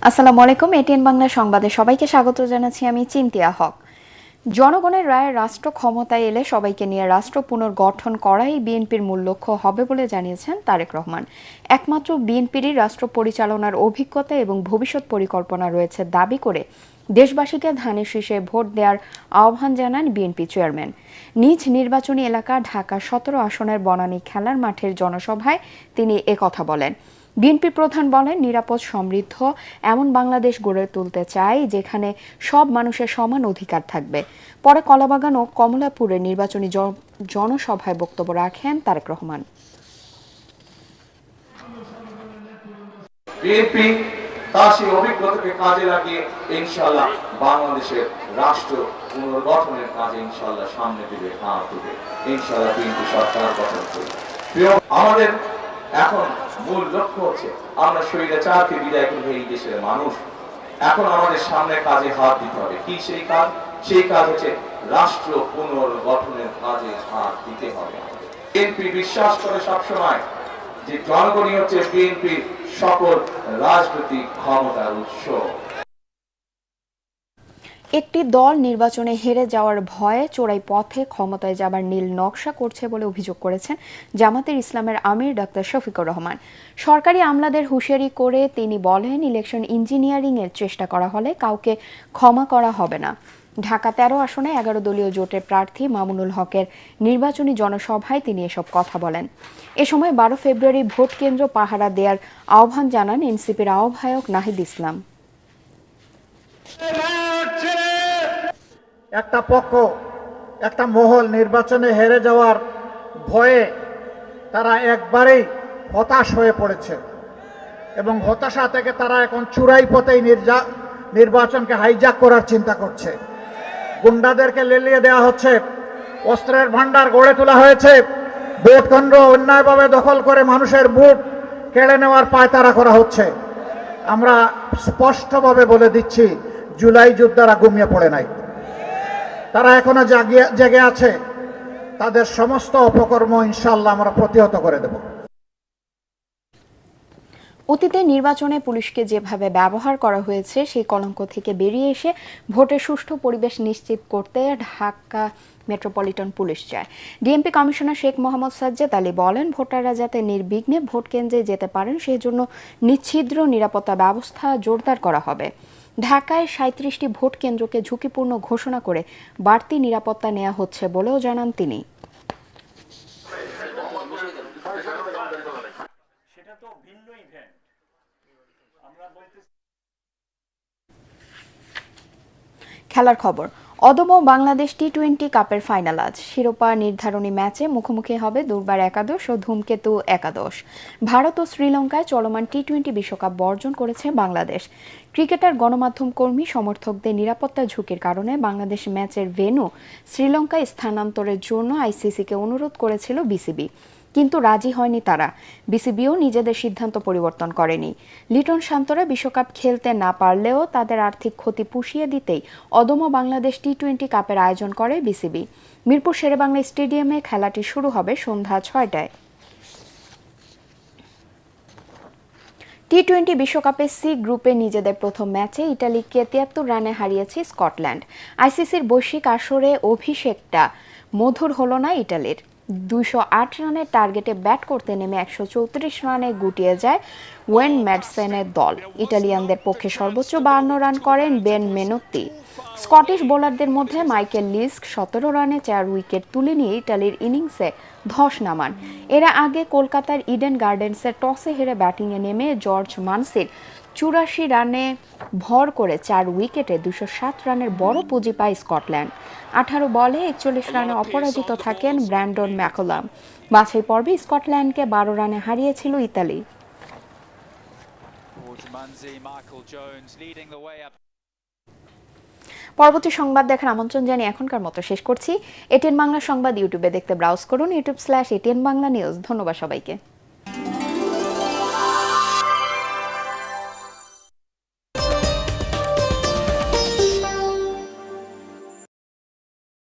আসসালামু আলাইকুম। এটিএন বাংলা সংবাদে সবাইকে স্বাগত জানাচ্ছি আমি চিন্তিয়া হক। জনগণের রায়ে রাষ্ট্র ক্ষমতায় এলে সবাইকে নিয়ে রাষ্ট্র পুনর্গঠন করাই বিএনপির মূল লক্ষ্য হবে বলে জানিয়েছেন তারেক রহমান। একমাত্র বিএনপিরই রাষ্ট্র পরিচালনার অভিজ্ঞতা এবং ভবিষ্যৎ পরিকল্পনা রয়েছে দাবি করে দেশবাসীকে ধানের শীষে ভোট দেওয়ার আহ্বান জানান বিএনপি চেয়ারম্যান। নিজ নির্বাচনী এলাকা ঢাকা 17 আসনের বনানী খেলার মাঠের জনসভায় তিনি একথা বলেন। বিএনপি প্রধান বলেন, নিরাপদ সমৃদ্ধ এমন বাংলাদেশ গড়ে তুলতে চাই যেখানে সব মানুষের সমান অধিকার থাকবে। পরে কলাবাগান ও কমলাপুরে নির্বাচনী জনসভায় বক্তব্য রাখেন তারেক রহমান। বিএনপি তার সেই অভিজ্ঞতাকে কাজে লাগিয়ে ইনশাআল্লাহ বাংলাদেশের রাষ্ট্র পুনর্গঠনের কাজে ইনশাআল্লাহ সামনে দিবে, হাত দিবে। ইনশাআল্লাহ বিএনপি সরকার গঠন করবে। আমাদের এখন মূল লক্ষ্য হচ্ছে আমরা স্বৈরাচারকে বিদায় করব। এই দেশের মানুষ এখন আমাদের সামনে কাজে হাত দিতে হবে। কি সেই কাজ? সেই কাজ হচ্ছে রাষ্ট্র পুনর্গঠনের কাজে হাত দিতে হবে। বিএনপি বিশ্বাস করে সবসময় যে জনগণই হচ্ছে বিএনপির সকল রাজনৈতিক ক্ষমতার উৎস। একটি দল নির্বাচনে হেরে যাওয়ার ভয়ে চোরাই পথে ক্ষমতায় যাবার নীল নকশা করছে বলে অভিযোগ করেছেন জামাতের ইসলামের আমির ডক্টর শফিকুর রহমান। সরকারি আমলাদের হুঁশিয়ারি করে তিনি বলেন, ইলেকশন ইঞ্জিনিয়ারিং এর চেষ্টা করা হলে কাউকে ক্ষমা করা হবে না। ঢাকা 13 আসনে 11 দলীয় জোটের প্রার্থী মামুনুল হকের নির্বাচনী জনসভায় তিনি এসব কথা বলেন। এ সময় 12 ফেব্রুয়ারি ভোট কেন্দ্র পাহারা দেওয়ার আহ্বান জানান এনসিপির আহ্বায়ক নাহিদ ইসলাম। একটা পক্ষ, একটা মহল নির্বাচনে হেরে যাওয়ার ভয়ে তারা একবারেই হতাশ হয়ে পড়েছে এবং হতাশা থেকে তারা এখন চূড়াই পথেই নির্বাচনকে হাইজ্যাক করার চিন্তা করছে। গুন্ডাদেরকে লেলিয়ে দেওয়া হচ্ছে, অস্ত্রের ভান্ডার গড়ে তোলা হয়েছে, ভোট কেন্দ্র অন্যায়ভাবে দখল করে মানুষের ভোট কেড়ে নেওয়ার পায়তারা করা হচ্ছে। আমরা স্পষ্টভাবে বলে দিচ্ছি, জুলাই যোদ্ধারা ঘুমিয়ে পড়ে নাই, তারা এখনো জেগে আছে। তাদের সমস্ত অপকর্ম ইনশাআল্লাহ আমরা প্রতিহত করে দেব। অতীতে নির্বাচনে পুলিশকে যেভাবে ব্যবহার করা হয়েছে সেই কলঙ্ক থেকে বেরিয়ে এসে ভোটের সুষ্ঠু পরিবেশ নিশ্চিত করতে ঢাকা মেট্রোপলিটন পুলিশ চায়। ডিএমপি কমিশনার শেখ মোহাম্মদ সাজ্জাদ আলী বলেন, ভোটাররা যাতে নির্বিঘ্নে ভোট কেন্দ্রে যেতে পারেন সেই জন্য নিচ্ছিদ্র নিরাপত্তা ব্যবস্থা জোরদার করা হবে। ঢাকায় 37টি ভোট কেন্দ্রকে ঝুঁকিপূর্ণ ঘোষণা করে বাড়তি নিরাপত্তা নেওয়া হচ্ছে বলেও জানান তিনি। খেলার খবর। অদম্য বাংলাদেশ টি-20 কাপের ফাইনাল আজ। শিরোপা নির্ধারণী ম্যাচে মুখোমুখি হবে দুর্বার একাদশ ও ধূমকেতু একাদশ। ভারত ও শ্রীলঙ্কায় চলমান টি-20 বিশ্বকাপ বর্জন করেছে বাংলাদেশ। ক্রিকেটার, গণমাধ্যম কর্মী, সমর্থকদের নিরাপত্তা ঝুঁকির কারণে বাংলাদেশ ম্যাচের ভেন্যু শ্রীলঙ্কায় স্থানান্তরের জন্য আইসিসিকে অনুরোধ করেছিল বিসিবি, কিন্তু রাজি হয়নি তারা। বিসিবিও নিজেদের সিদ্ধান্ত পরিবর্তন করেনি। লিটন শান্তরা বিশ্বকাপ খেলতে না পারলেও তাদের আর্থিক ক্ষতি পুষিয়ে দিতেই অদম্য বাংলাদেশ টি-20 কাপের আয়োজন করে বিসিবি। মিরপুর শেরেবাংলা স্টেডিয়ামে খেলাটি শুরু হবে সন্ধ্যা 6টায়। টি-20 বিশ্বকাপে সি গ্রুপে নিজেদের প্রথম ম্যাচে ইটালিকে 73 রানে হারিয়েছে স্কটল্যান্ড। আইসিসির বৈশ্বিক আসরে অভিষেকটা মধুর হলো না ইটালির। 208 রানের টার্গেটে ব্যাট করতে নেমে 134 রানে গুটিয়ে যায় ওয়েন ম্যাডসেনের দল। ইটালিয়ানদের পক্ষে সর্বোচ্চ 52 রান করেন বেন মেনোত্তি। স্কটিশ বোলারদের মধ্যে মাইকেল লিস্ক 17 রানে 4 উইকেট তুলে নিয়ে ইটালির ইনিংসে ধস নামান। এর আগে কলকাতার ইডেন গার্ডেন্সের টসে হেরে ব্যাটিংয়ে নেমে জর্জ মানসির 84 রানে ভর করে 4 উইকেটে 207 রানের বড় পুঁজি পায় স্কটল্যান্ড। 18 বলে 41 রানে অপরাজিত থাকেন ব্র্যান্ডন ম্যাকলাম। বাছাই পর্বে স্কটল্যান্ডকে 12 রানে হারিয়েছিল ইতালি। পরবর্তী সংবাদ দেখার আমন্ত্রণ জানিয়ে এখনকার মতো শেষ করছি। এটিএন বাংলা সংবাদ ইউটিউবে দেখতে ব্রাউজ করুন, youtube/ATN Bangla News। ধন্যবাদ সবাইকে।